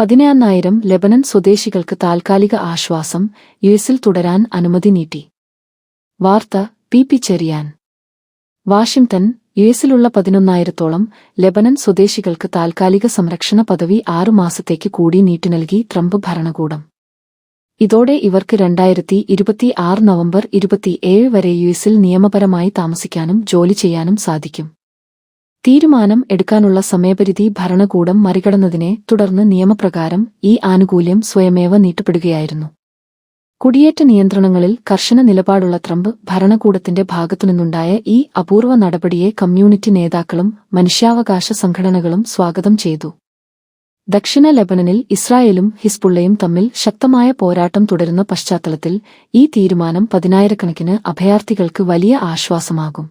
14,000 Lebanon സ്വദേശികൾക്ക് താൽക്കാലിക ആശ്വാസം, യുഎസിൽ തുടരാൻ അനുമതി നീട്ടി. വാർത്ത പി ചെറിയാൻ. വാഷിംഗ്ടൺ. യുഎസിലുള്ള 11,000-ഓളം ലെബനൻ സ്വദേശികൾക്ക് താൽക്കാലിക സംരക്ഷണ പദവി 6 മാസത്തേക്ക് കൂടി നീട്ടി നൽകി ട്രംപ് ഭരണകൂടം. ഇതോടെ ഇവർക്ക് 2026 നവംബർ 27 വരെ യുഎസിൽ നിയമപരമായി താമസിക്കാനും ജോലി ചെയ്യാനും സാധിക്കും. തീരുമാനം എടുക്കാനുള്ള സമയപരിധി ഭരണകൂടം മറികടന്നതിനെ തുടർന്ന് നിയമപ്രകാരം ഈ ആനുകൂല്യം സ്വയമേവ നീട്ടപ്പെടുകയായിരുന്നു. കുടിയേറ്റ നിയന്ത്രണങ്ങളിൽ കർശന നിലപാടുള്ള ട്രംപ് ഭരണകൂടത്തിന്റെ ഭാഗത്തുനിന്നുണ്ടായ ഈ അപൂർവ നടപടിയെ കമ്മ്യൂണിറ്റി നേതാക്കളും മനുഷ്യാവകാശ സംഘടനകളും സ്വാഗതം ചെയ്തു. ദക്ഷിണ ലെബനനിൽ ഇസ്രായേലും ഹിസ്ബുള്ളയും തമ്മിൽ ശക്തമായ പോരാട്ടം തുടരുന്ന പശ്ചാത്തലത്തിൽ ഈ തീരുമാനം 10,000-കണക്കിന് അഭയാർത്ഥികൾക്ക് വലിയ ആശ്വാസമാകും.